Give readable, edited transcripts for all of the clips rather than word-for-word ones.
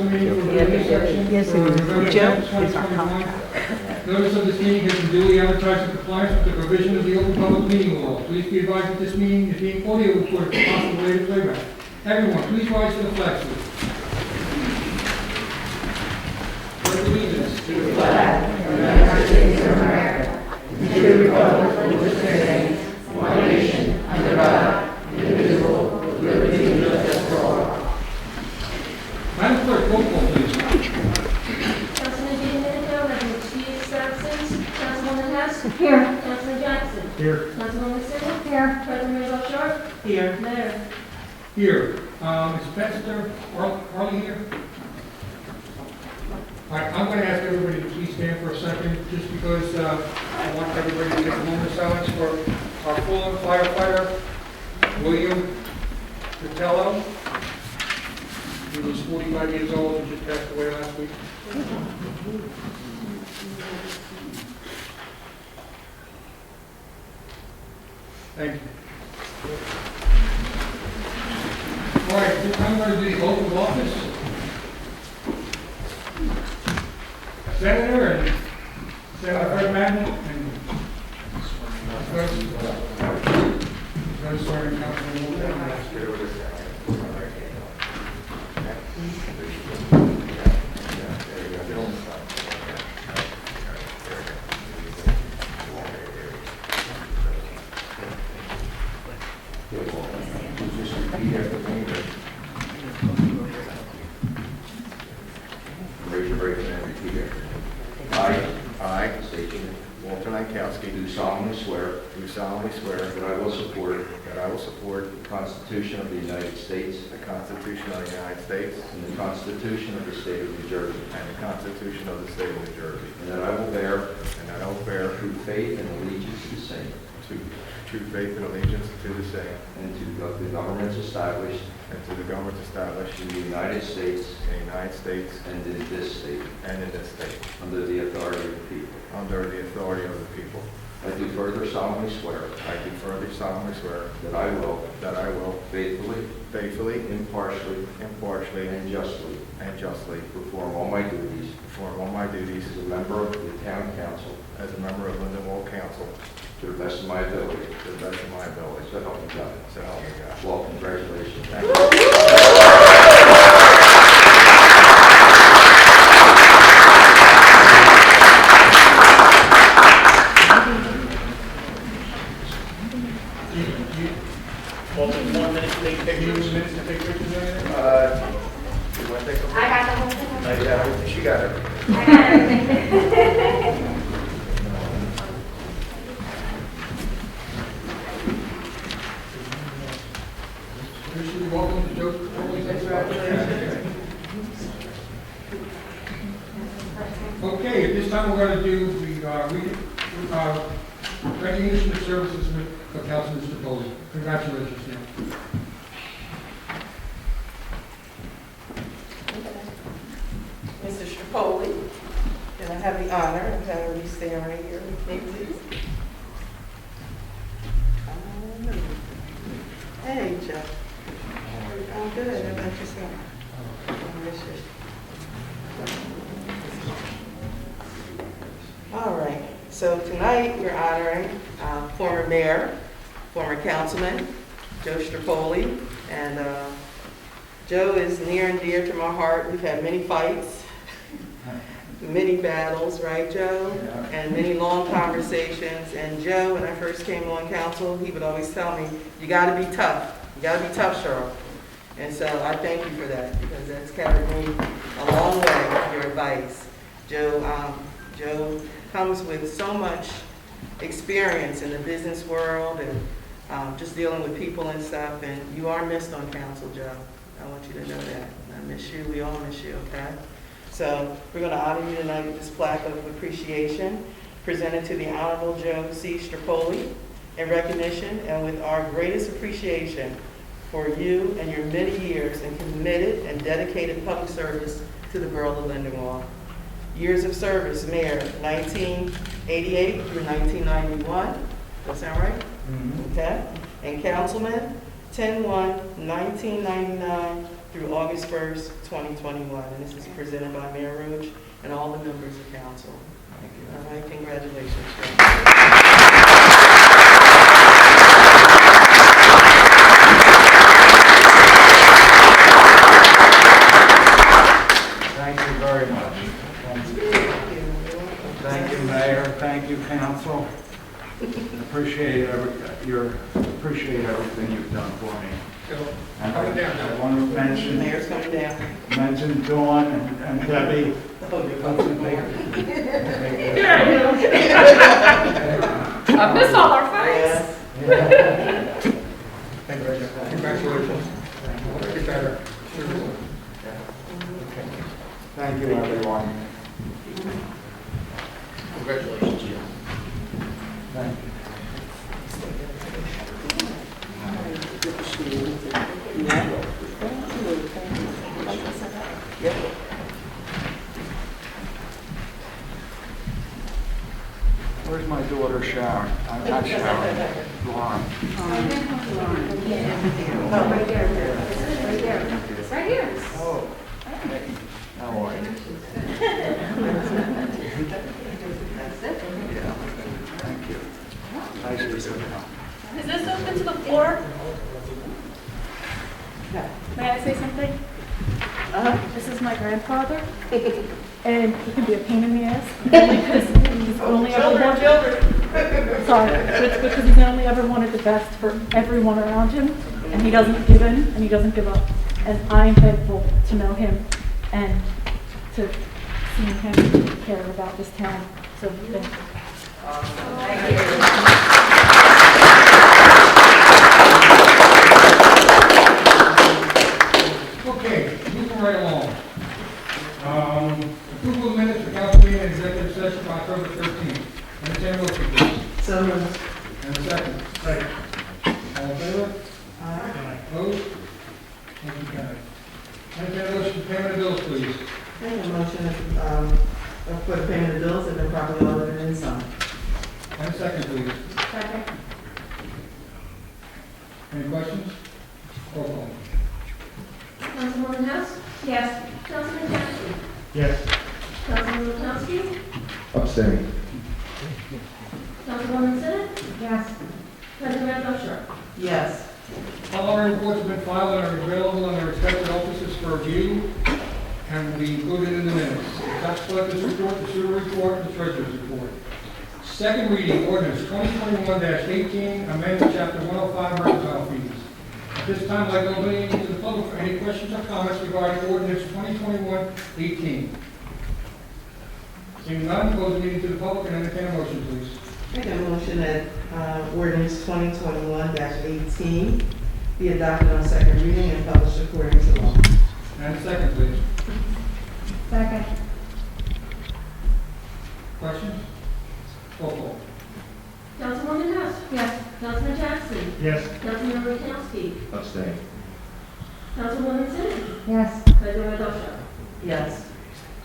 Council Meeting for the Business Section Yes, for it is. November Joe, 10th, it's our 2021. Notice of this meeting has been duly advertised in compliance with the provision of the Open Public Meeting Law. Please be advised that this meeting is being audio recorded for possible later playback. Everyone, please rise to the flag salute. Pledge allegiance to the flag of the United States of America, and to the republic for which it stands, one nation, under God, indivisible, with liberty and justice for all. Madam Clerk, roll call, please. Councilman Giannico has an excused absence. Councilwoman Hess. Here. Councilman Jackson. Here. Councilwoman Singh. Here. President Randolph Sharp. Here. Mayor. Here. Ms. Spencer, Harley here? All right, I'm going to ask everybody to please stand for a second, just because I want everybody to take a moment of silence for our fallen firefighter, William Vitello. He was 45 years old and just passed away last week. Thank you. All right, this time I'm going to do the oath of office. Senator and Senator Fred Madden and Vice President Councilman Walter Lenkowski. Raise your right hand and repeat after me. I, state your name, Walter Lenkowski, do solemnly swear that I will support the Constitution of the United States and the Constitution of the State of New Jersey, and that I will bear true faith and allegiance to the same, and to the governments established in the United States and in this state, under the authority of the people. I do further solemnly swear that I will faithfully, impartially, and justly perform all my duties as a member of the Town Council Lindenwold Council, to the best of my ability. to the best of my ability. So help me God. So help me God. Well, congratulations. Thank you. Well, 1 minute to take pictures. Minutes to take pictures or anything? You want to take a I got the whole thing. Yeah, she got it. I got everything. Appreciate welcome to Joseph Strippoli. Okay, at this time we're going to do the recognition of services of Councilman Strippoli. Congratulations, Sam. Mr. Strippoli, and I have the honor of having you stand right here with me, please. Hey, Joe. I'm good. How about yourself? I miss you. All right. So tonight we're honoring former mayor, former councilman, Joe Strippoli, and Joe is near and dear to my heart. We've had many fights, many battles, right, Joe? And many long conversations. And Joe, when I first came on council, he would always tell me, you got to be tough. You got to be tough, Cheryl. And so I thank you for that, because that's carried me a long way, your advice. Joe comes with so much experience in the business world and just dealing with people and stuff. And you are missed on council, Joe. I want you to know that. I miss you. We all miss you, okay? So we're going to honor you tonight with this plaque of appreciation presented to the Honorable Joe C. Strippoli in recognition and with our greatest appreciation for you and your many years in committed and dedicated public service to the Borough of Lindenwold. Years of service, Mayor, 1988 through 1991. Does that sound right? Mm-hmm. Okay. And Councilman, 10/1/1999 through August 1st, 2021. And this is presented by Mayor Roach and all the members of council. Thank you. All right, congratulations. Thank you very much. Thank you, Mayor. Thank you, Council. Appreciate everything you've done for me. And I want to mention Mayor's coming down. Dawn and Debbie. Oh, you're coming back. I miss all our fights. Yes. Congratulations. Get better. Thank you, everyone. Congratulations, Jim. Thank you. Where's my daughter Sharon? I'm not Sharon. Lauren. Right there. It's right here. Oh. How are you? Yeah. Thank you. Nice to see you. Is this open to the floor? May I say something? This is my grandfather, and he can be a pain in the ass, only because he's only ever wanted. Sorry, but it's because he's only ever wanted the best for everyone around him, and he doesn't give in, and he doesn't give up. And I'm thankful to know him and to see him care about this town. So thank you. Okay, moving right along. Approval of minutes for council meeting and executive session for October 13th. Entertain a motion, please. So moved. And a second. Second. All in favor? Opposed? Motion carried. Entertain a motion for payment of bills, please. Make a motion for the payment of bills have been properly ordered and signed. And a second, please. Second. Any questions? Roll call. Councilwoman House? Yes. Councilman Jackson? Yes. Councilman Lenkowski? Abstain. Councilwoman Sinnott? Yes. President Busher? Yes. All our reports have been filed and are available in their respective offices for review and will be included in the minutes. The tax collector's report, the sewer report, and the treasurer's report. Second reading, ordinance 2021-18, amendment chapter 105, mercantile fees. At this time, I'd like to open the meeting to the public for any questions or comments regarding ordinance 2021-18. Seeing none, close the meeting to the public and entertain a motion, please. Make a motion that ordinance 2021-18 be adopted on second reading and published according to law. And a second, please. Second. Questions? Roll call. Councilwoman House? Yes. Councilman Jackson? Yes. Councilman Lenkowski? Abstain. Councilwoman Sinnott? Yes. President Busher? Yes.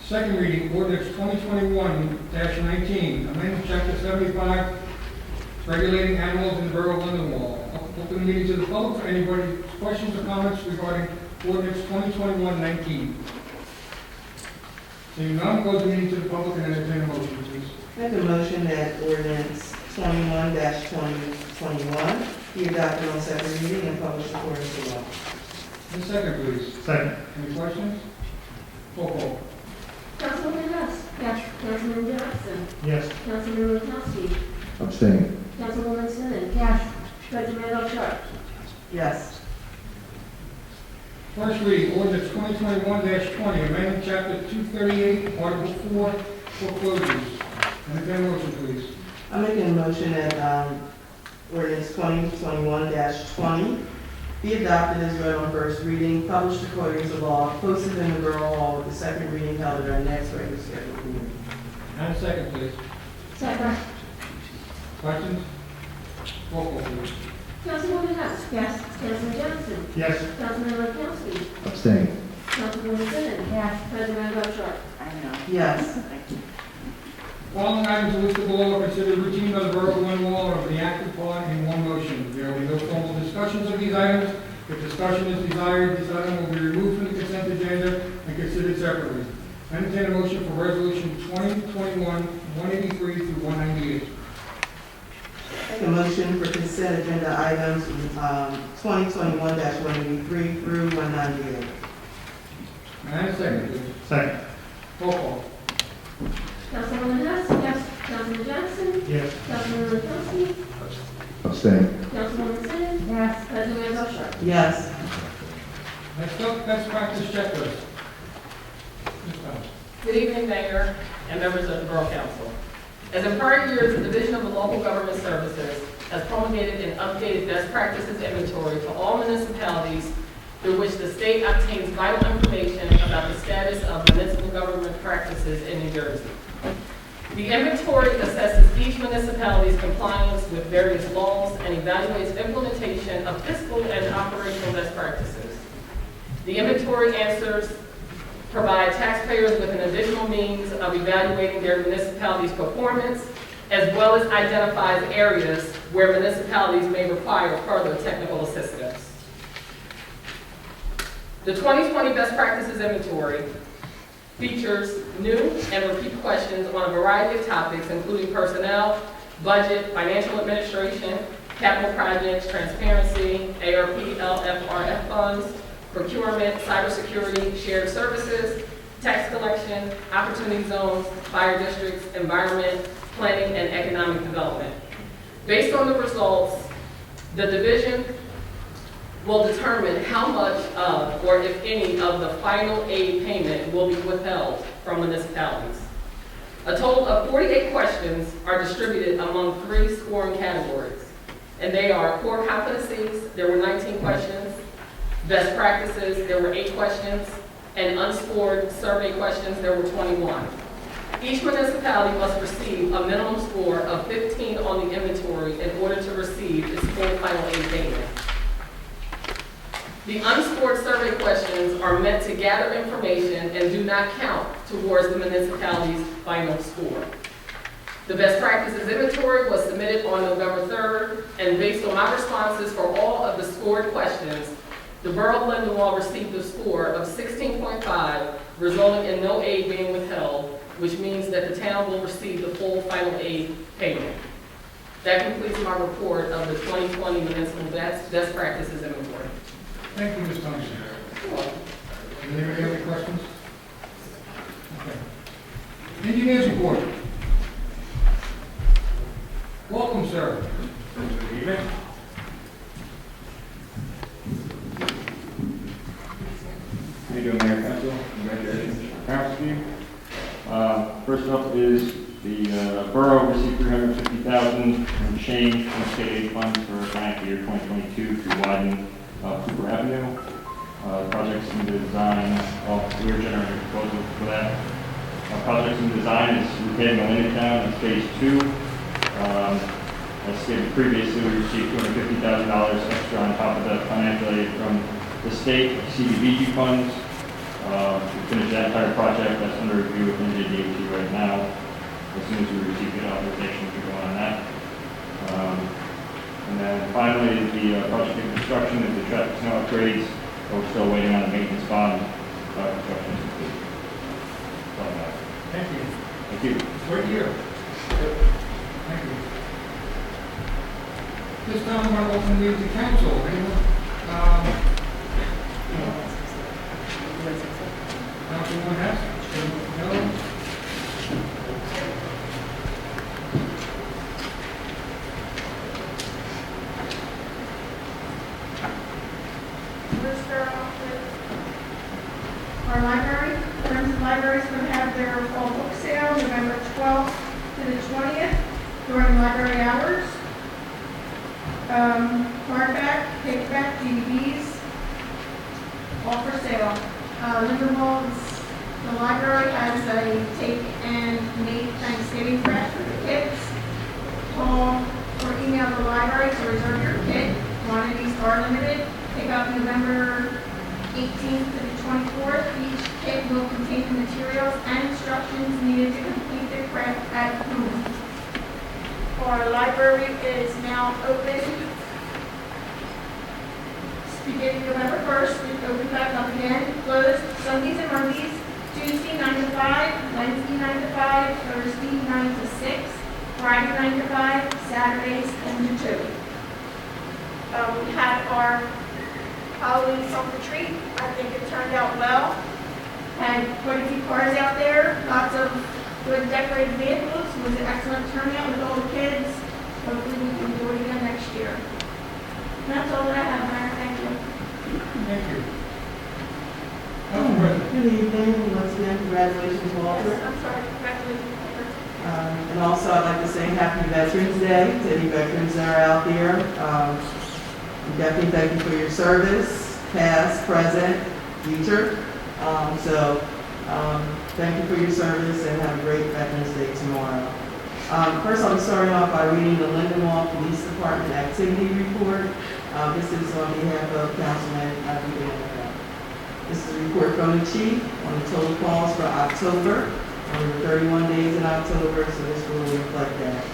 Second reading, ordinance 2021-19, amendment chapter 75, regulating animals in the Borough of Lindenwold. Open the meeting to the public for anybody questions or comments regarding ordinance 2021-19. Seeing none, close the meeting to the public and entertain a motion, please. Make a motion that ordinance 21-2021 be adopted on second reading and published according to law. And a second, please. Second. Any questions? Roll call. Councilwoman House? Yes. Councilman Jackson? Yes. Councilman Lenkowski? Abstain. Councilwoman Sinnott? Yes. President Busher? Yes. First reading, ordinance 2021-20, amendment chapter 238, article 4, foreclosures. Entertain a motion, please. I'm making a motion that ordinance 2021-20 be adopted as read on first reading, published according to law, posted in the Borough Hall with the second reading held at our next regular scheduled meeting. And a second, please. Second. Questions? Roll call, please. Councilwoman House? Yes. Councilman Jackson? Yes. Councilman Lenkowski? Abstain. Councilwoman Sinnott? Yes. President Busher? Yes. Following items listed below are considered routine by the Borough of Lindenwold and will be acted upon in one motion. There will be no formal discussions of these items. If discussion is desired, this item will be removed from the consent agenda and considered separately. Entertain a motion for resolution 2021-183 through 198. Make a motion for consent agenda items 2021-183 through 198. And a second, please. Second. Roll call. Councilwoman Hess? Yes. Councilman Jackson? Yes. Councilman Lenkowski? Abstain. Councilwoman Sin? Yes. President Mayor Bellshaw? Yes. Next up, best practice checklist. Ms. Bowles. Good evening, Mayor and members of the Borough Council. As in prior years, the Division of Local Government Services has promulgated and updated best practices inventory to all municipalities through which the state obtains vital information about the status of municipal government practices in New Jersey. The inventory assesses each municipality's compliance with various laws and evaluates implementation of fiscal and operational best practices. The inventory answers provide taxpayers with an additional means of evaluating their municipality's performance, as well as identifies areas where municipalities may require further technical assistance. The 2020 Best Practices Inventory features new and repeat questions on a variety of topics, including personnel, budget, financial administration, capital projects, transparency, ARP, LFRF funds, procurement, cybersecurity, shared services, tax collection, opportunity zones, fire districts, environment, planning, and economic development. Based on the results, the division will determine how much of, or if any, of the final aid payment will be withheld from municipalities. A total of 48 questions are distributed among 3 scoring categories, and they are core competencies, there were 19 questions, best practices, there were 8 questions, and unscored survey questions, there were 21. Each municipality must receive a minimum score of 15 on the inventory in order to receive its full final aid payment. The unscored survey questions are meant to gather information and do not count towards the municipality's final score. The best practices inventory was submitted on November 3rd, and based on my responses for all of the scored questions, the Borough of Lindenwold received a score of 16.5, resulting in no aid being withheld, which means that the town will receive the full final aid payment. That completes my report of the 2020 Municipal Best Practices Inventory. Thank you, Ms. Thompson. Does anybody have any questions? Okay. Engineers report. Welcome, sir. Good evening. How you doing, Mayor, Council? Congratulations. Council. First up is the borough received $350,000 in change from state aid funds for financial year 2022 to widen Cooper Avenue. The project's in the design. We're generating a proposal for that. Projects in design is repaving the Lindentown in phase 2. As stated previously, we received $250,000 extra on top of the financial aid from the state CDBG funds. We finished that entire project. That's under review with NJDOT right now. As soon as we receive good authorization, we'll go on that. And then finally, the project in construction is the traffic signal upgrades. We're still waiting on the maintenance bond. Construction is complete. Thank you. Thank you. Right here. Thank you. This time, I'm going to open the meeting to council. Anyone? Councilman Hess? No? We'll start off with our library. Friends of Libraries will have their fall book sale November 12th to the 20th during library hours. Hardback, paperback, DVDs, all for sale. Lindenwold's, the library has a take and make Thanksgiving craft for the kids. Call or email the library to reserve your kit. Quantities are limited. Pick up November 18th to the 24th. Each kit will contain the materials and instructions needed to complete the craft at home. Our library is now open beginning November 1st, we open back up again, closed Sundays and Mondays, Tuesday 9 to 5, Wednesday 9 to 5, Thursday 9 to 6, Friday 9 to 5, Saturdays 10 to 2. We had our Halloween summer retreat. I think it turned out well. Had quite a few cars out there, lots of good decorated vehicles. It was an excellent turnout with all the kids. Hopefully we can do it again next year. And that's all that I have, Mayor. Thank you. Thank you. Council President. Good evening, once again, congratulations, Walter. Yes, I'm sorry. Congratulations. And also, I'd like to say Happy Veterans Day to any veterans that are out there. We definitely thank you for your service, past, present, future. Thank you for your service and have a great Veterans Day tomorrow. First, I'll be starting off by reading the Lindenwold Police Department Activity Report. This is on behalf of Councilman Walter Lenkowski. This is a report from the Chief on the total calls for October. There were 31 days in October, so this will reflect that.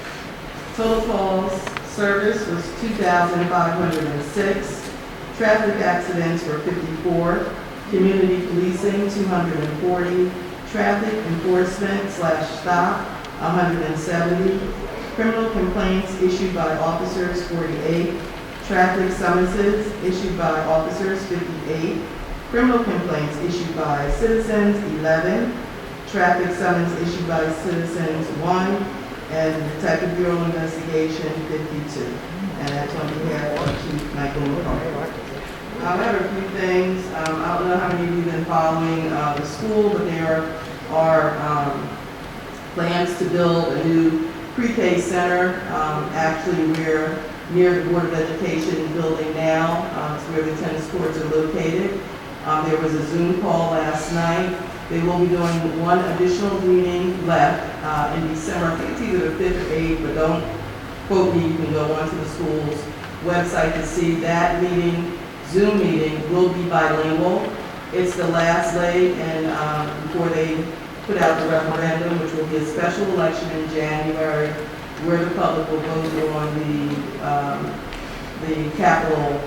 Total calls service was 2,506. Traffic accidents were 54. Community policing, 240. Traffic enforcement / stop, 170. Criminal complaints issued by officers, 48. Traffic summonses issued by officers, 58. Criminal complaints issued by citizens, 11. Traffic summons issued by citizens, 1. And Detective Bureau investigation, 52. And that's on behalf of Chief Michael McCarthy. However, a few things. I don't know how many of you have been following the school, but there are plans to build a new pre-K center. Actually, we're near the Board of Education building now. It's where the tennis courts are located. There was a Zoom call last night. They will be doing one additional meeting left in December. I think it's either the 5th or 8th, but don't quote me. You can go onto the school's website to see that meeting. Zoom meeting will be bilingual. It's the last leg, and before they put out the referendum, which will be a special election in January, where the public will vote on the capital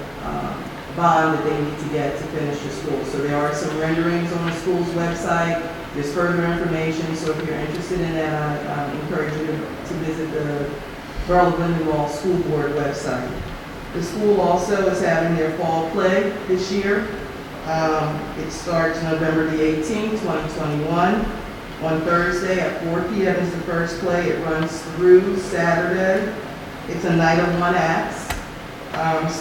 bond that they need to get to finish the school. So there are some renderings on the school's website. There's further information, so if you're interested in that, I encourage you to visit the Borough of Lindenwold School Board website. The school also is having their fall play this year. It starts November the 18th, 2021. On Thursday at 4 p.m. is the first play. It runs through Saturday. It's a night of one acts.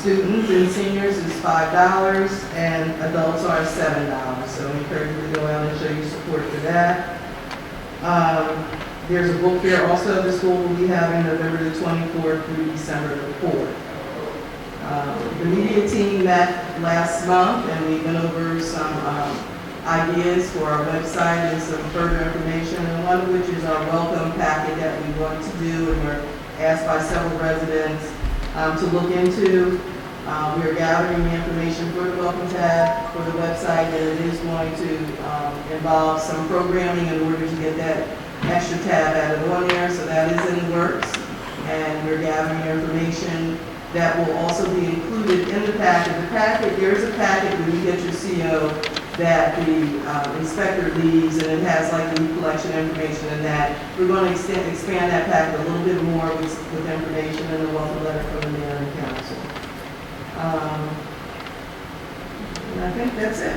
Students and seniors is $5 and adults are $7. So I encourage you to go out and show your support for that. There's a book fair also the school will be having November the 24th through December the 4th. The media team met last month and we went over some ideas for our website and some further information, and one of which is our welcome packet that we want to do, and we're asked by several residents to look into. We're gathering the information for the welcome tab for the website, and it is going to involve some programming in order to get that extra tab added on there, so that is in the works. And we're gathering information that will also be included in the packet. The packet, there's a packet when you get your CO that the inspector leaves, and it has like the collection information and that. We're going to expand that packet a little bit more with information and a welcome letter from the mayor and council. And I think that's it.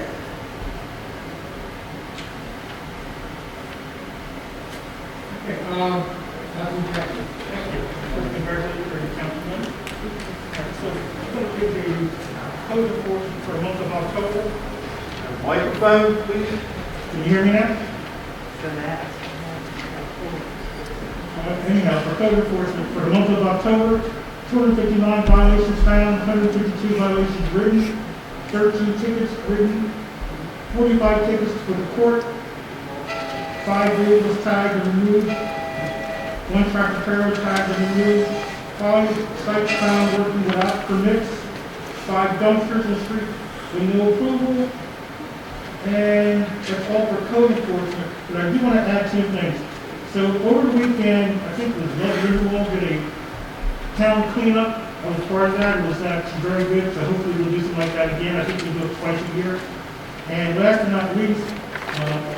Okay, Councilman Jackson. Thank you. First, congratulations for your councilman. So, I'm going to give you code enforcement for the month of October. Microphone, please. Can you hear me now? Anyhow, for code enforcement for the month of October, 259 violations found, 152 violations written, 13 tickets written, 45 tickets for the court, 5 vehicles tagged and removed, 1 tractor trailer tagged and removed, 5 sites found working without permits, 5 dumpsters in the street with no approval, and that's all for code enforcement. But I do want to add 2 things. So over the weekend, I think it was Lindenwold did a town cleanup I was part of that, it was very good, so hopefully we'll do something like that again. I think we'll do it twice a year. And last but not least,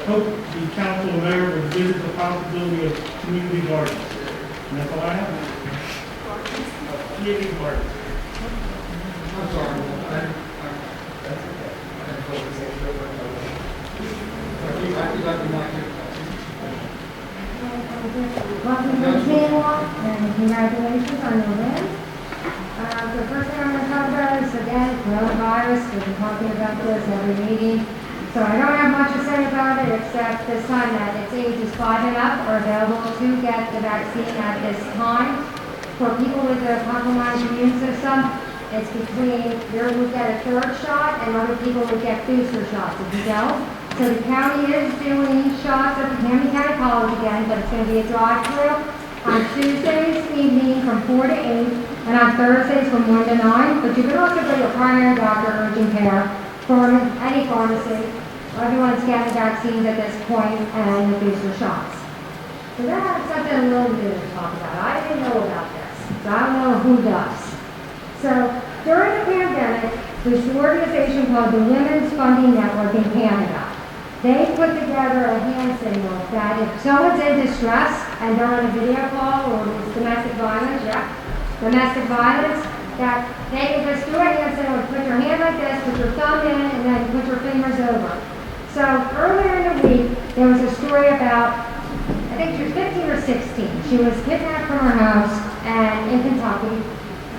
hope the council and mayor will visit the possibility of community gardens. And that's all I have. Community gardens. I'm sorry. Welcome to the table and congratulations on your win. The first thing I'm going to talk about is, again, coronavirus. We've been talking about this every meeting. So I don't have much to say about it, except this time that it's ages 5 and up are available to get the vaccine at this time. For people with a compromised immune system, it's between, you would get a third shot and other people would get booster shots if you don't. So the county is doing shots at the Camden County College again, but it's going to be a drive-through on Tuesdays evening from 4 to 8, and on Thursdays from 1 to 9. But you can also go to your primary doctor, urgent care, for any pharmacy. Everyone's getting vaccines at this point and the booster shots. So that's something a little new to talk about. I didn't know about this, so I don't know who does. So during the pandemic, there's an organization called the Women's Funding Network in Canada. They put together a hand signal that if someone's in distress and they're on a video call or it's domestic violence, that they can just do a hand signal, put your hand like this, put your thumb in, and then put your fingers over. So earlier in the week, there was a story about, I think she was 15 or 16. She was kidnapped from her house and in Kentucky,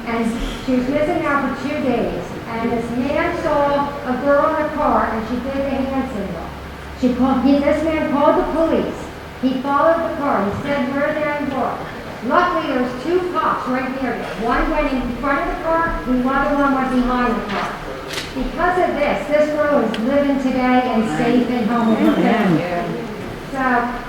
and she was missing out for 2 days. And this man saw a girl in a car, and she did the hand signal. This man called the police. He followed the car. He said where they were. Luckily, there was 2 cops right near them. One went in front of the car, the other one went behind the car. Because of this girl is living today and safe and home with her family. So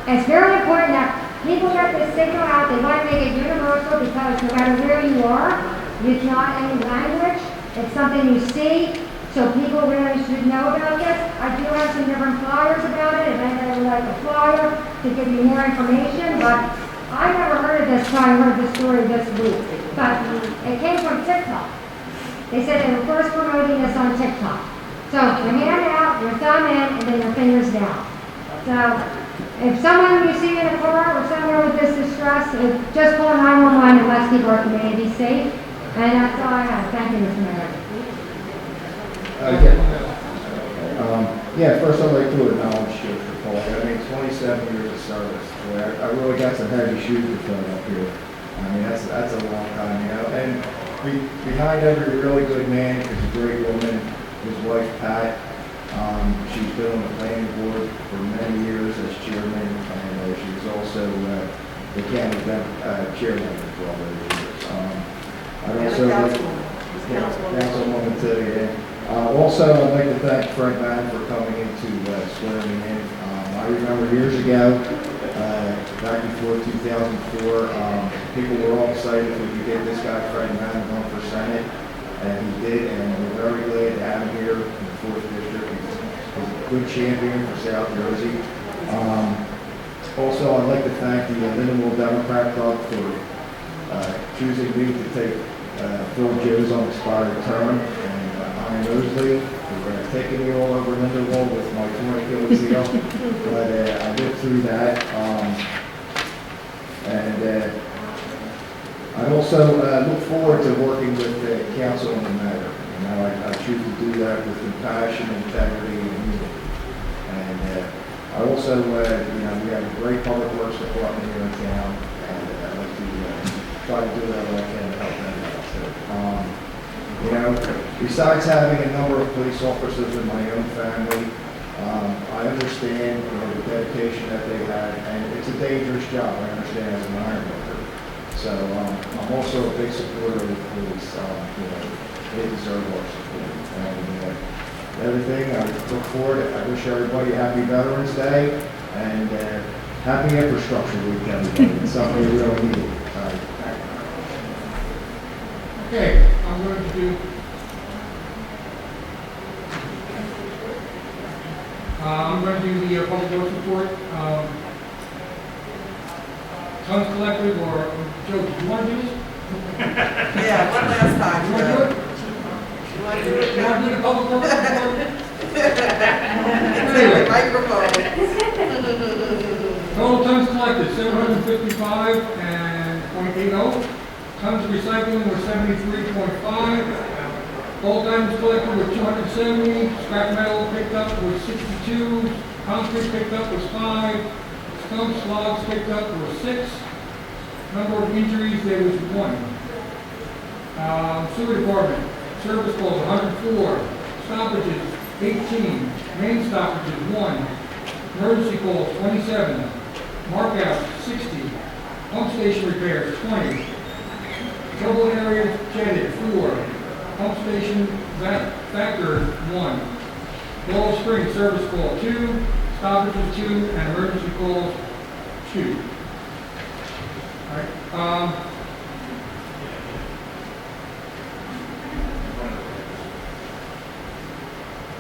it's very important that people get this signal out. They want to make it universal because no matter where you are, it's not any language. It's something you see. So people really should know about this. I do have some different flyers about it, and I would like a flyer to give you more information. But I never heard of this till I heard the story this week. But it came from TikTok. They said they were first promoting this on TikTok. So your hand out, your thumb in, and then your fingers down. So if someone you see in a car or somewhere with this distress, just call 911 and let's keep our community safe. And that's all I have. Thank you, Mr. Mayor. First I'd like to acknowledge Joseph Strippoli. I mean, 27 years of service. I really got some heavy shoes to fill up here. I mean, that's a long time, you know. And behind every really good man is a great woman, his wife Pat. She's been on the planning board for many years as chairman, and she was also the county chairman for all those years. Councilwoman too, yeah. Also, I'd like to thank Frank Mann for coming in to swear me in. I remember years ago, back before 2004, people were all excited if we could get this guy, Frank Mann, run for Senate, and he did, and we're very glad to have him here in the 4th District. He's a good champion for South Jersey. Also, I'd like to thank the Lindenwold Democrat Club for choosing me to take Phil Joe's unexpired term, and I'm Mosley for taking me all over Lindenwold with my 20 kilo seal. But I lived through that. I also look forward to working with the council and the mayor. You know, I choose to do that with compassion, integrity, and unity. And I also, we have a great public works department here in town, and I'd like to try to do whatever I can to help them out. So, besides having a number of police officers in my own family, I understand the dedication that they had, and it's a dangerous job. I understand as an iron worker. So I'm also a big supporter of the police. They deserve our support. And everything, I look forward. I wish everybody a happy Veterans Day and happy Infrastructure Week, everybody. It's something we really need. Okay, I'm going to do, the public works report. Tons collected, or Joe, do you want to do this? Yeah, one last time, You want to do Joe. it? You want to do it? You want to do the public works report? Take the microphone. Total tons collected, 755.80. Tons recycling were 73.5. Bulk items collected were 270. Scrap metal picked up was 62. Concrete picked up was 5. Stone logs picked up were 6. Number of injuries, there was 1. Sewer department, service calls 104. Stoppages, 18. Main stoppages, 1. Emergency calls, 27. Markouts, 60. Pump station repairs, 20. Trouble areas jetted, 4. Pump station factor, 1. Ball Spring service call, 2. Stoppages, 2. And emergency calls, 2. All right.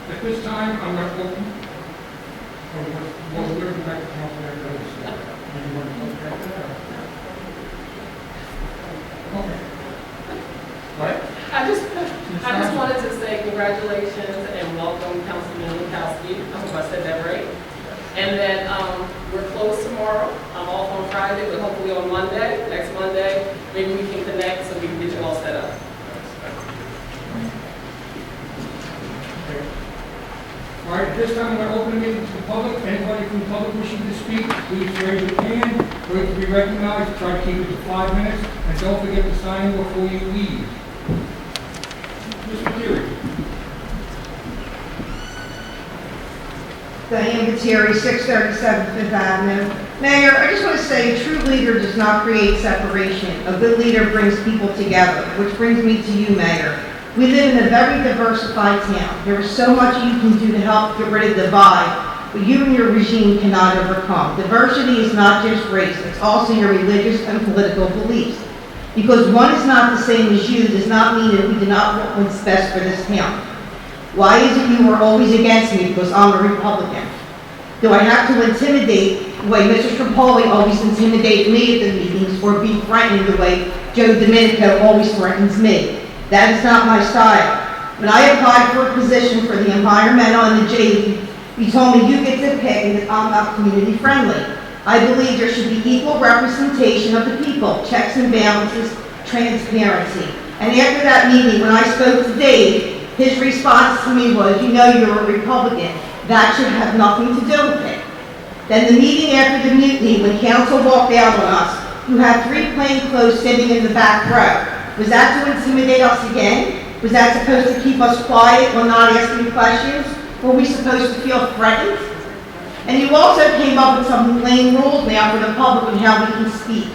At this time, I'm going to open. Well, we're going back to council after this. Anyone else back there? Okay. Right. I just wanted to say congratulations and welcome Councilman Lenkowski. I hope I said that right. And then we're closed tomorrow. I'm off on Friday, but hopefully on Monday, next Monday, maybe we can connect so we can get you all set up. All right, at this time, I'm going to open the meeting to the public. Anybody from the public wishing to speak, please raise your hand. Wait to be recognized. Try to keep it to 5 minutes. And don't forget to sign before you leave. Mr. Geary. Diane Gutierrez, 637 Fifth Avenue. Mayor, I just want to say a true leader does not create separation. A good leader brings people together, which brings me to you, Mayor. We live in a very diversified town. There is so much you can do to help get rid of the divide, but you and your regime cannot overcome. Diversity is not just race, it's also your religious and political beliefs. Because one is not the same as you does not mean that we do not want what's best for this town. Why is it you are always against me because I'm a Republican? Do I have to intimidate the way Mr. Strippoli always intimidated me at the meetings, or be threatened the way Joe Domenico always threatens me? That is not my style. When I applied for a position for the environmental and the JV, you told me you get to pick and that I'm not community friendly. I believe there should be equal representation of the people, checks and balances, transparency. And after that meeting, when I spoke to Dave, his response to me was, you know you're a Republican. That should have nothing to do with it. Then the meeting after the mutiny, when council walked out on us, you had 3 plainclothes sitting in the back row. Was that to intimidate us again? Was that supposed to keep us quiet when not asking questions? Were we supposed to feel threatened? And you also came up with some lame rules now for the public on how we can speak.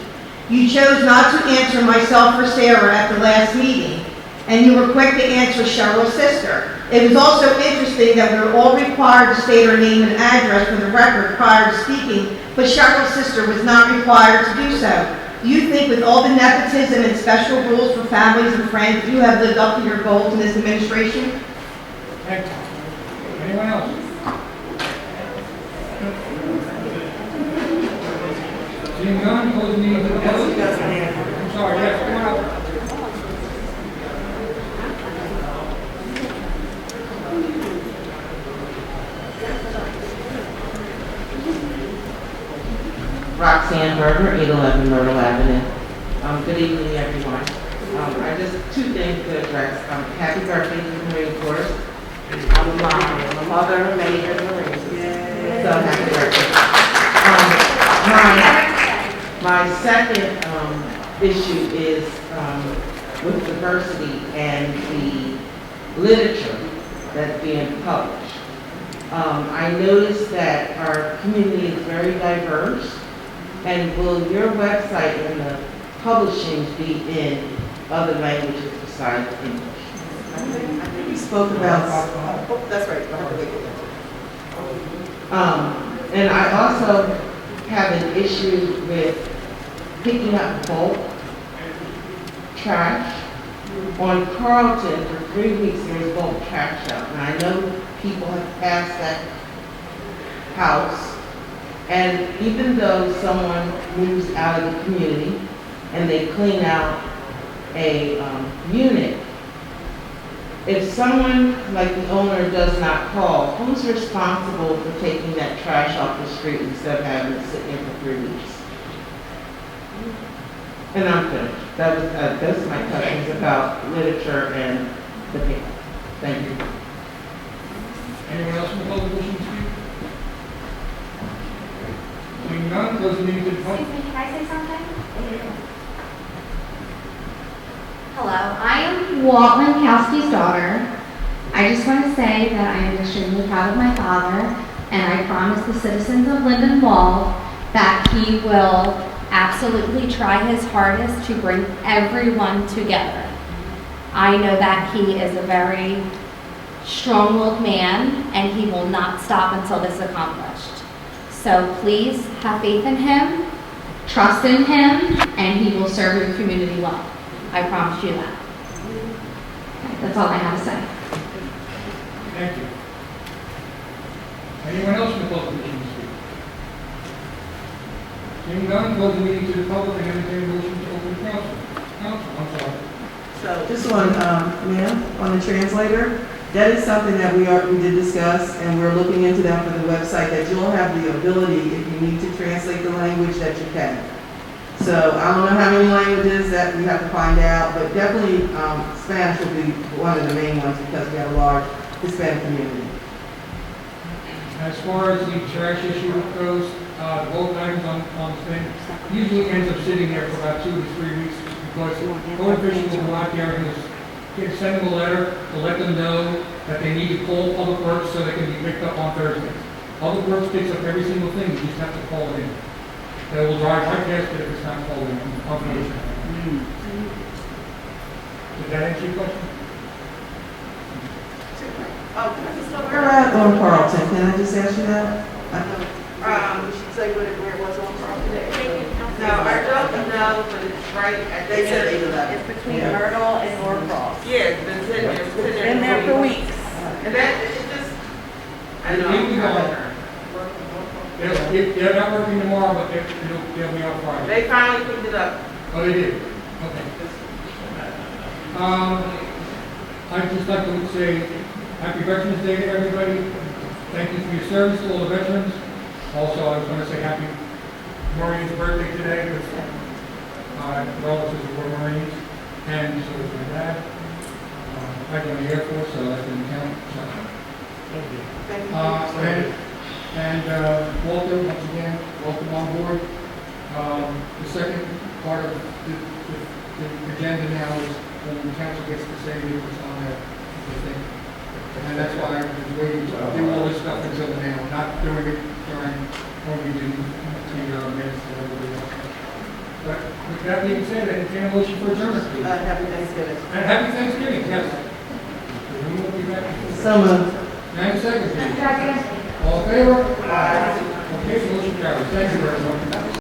You chose not to answer myself or Sarah at the last meeting, and you were quick to answer Cheryl's sister. It was also interesting that we were all required to state our name and address for the record prior to speaking, but Cheryl's sister was not required to do so. Do you think with all the nepotism and special rules for families and friends, you have lived up to your goals in this administration? Okay. Anyone else? Seeing none, close the meeting to the public. I'm sorry, yes, come on up. Roxanne Berger, 811 Myrtle Avenue. Good evening, everyone. I just 2 things to address. Happy birthday to Marie Forrest. I'm a mom, I'm a mother, a maid, and a Marine. So happy birthday. My second issue is with diversity and the literature that's being published. I noticed that our community is very diverse. And will your website and the publishing be in other languages besides English? I think we spoke about, that's right. And I also have an issue with picking up bulk trash. On Carlton, for 3 weeks, there was bulk trash out. And I know people have passed that house. And even though someone moves out of the community and they clean out a unit, if someone, like the owner, does not call, who's responsible for taking that trash off the street instead of having it sit there for 3 weeks? And I'm finished. Those are my questions about literature and the paper. Thank you. Anyone else in the public wishing to speak? Seeing none, close the meeting to the public. Excuse me, can I say something? Hello, I am Walter Lenkowski's daughter. I just want to say that I am extremely proud of my father, and I promise the citizens of Lindenwold that he will absolutely try his hardest to bring everyone together. I know that he is a very strong-willed man, and he will not stop until this is accomplished. So please have faith in him, trust in him, and he will serve your community well. I promise you that. That's all I have to say. Thank you. Anyone else in the public wishing to speak? Seeing none, close the meeting to the public and entertain a motion to open the council. Council, I'm sorry. So just on, ma'am, on the translator, that is something that we did discuss, and we're looking into that for the website, that you'll have the ability, if you need to translate the language, that you can. So I don't know how many languages that we have to find out, but definitely Spanish will be one of the main ones because we have a large Hispanic community. As far as the trash issue goes, both items on the thing usually ends up sitting there for about 2 to 3 weeks because code officials will go out there and send them a letter to let them know that they need to call Public Works so they can be picked up on Thursday. Public Works picks up every single thing, you just have to call it in. They will drive right past it if it's not called in, confirmation. Did that answer your question? Where at on Carlton? Can I just ask you that? You should say where it was on Carlton. No, I don't know, but it's right at the They said end. 811. It's between Myrtle and Norcross. Yeah, it's been sitting there. It's been there for weeks. And that, it just, I know. Keep going. They're not working tomorrow, but they'll be on Friday. They finally picked it up. Oh, they did? Okay. I'd just like to say Happy Veterans Day to everybody. Thank you for your service to all the veterans. Also, I was going to say Happy Marines' birthday today, because relatives were Marines, and so was my dad. I joined the Air Force, so that didn't count. And Walter, once again, welcome on board. The second part of the agenda now is when the council gets to say what's on there, I think. And that's why I was waiting to do all this stuff until now, not doing it during when we do the minutes and everybody else. But with that being said, I entertain a motion for adjournment, please. Happy Thanksgiving. And happy Thanksgiving, yes. We will be back. So moved. 9 seconds, please. All in favor? Aye. Okay, motion carries. Thank you very much.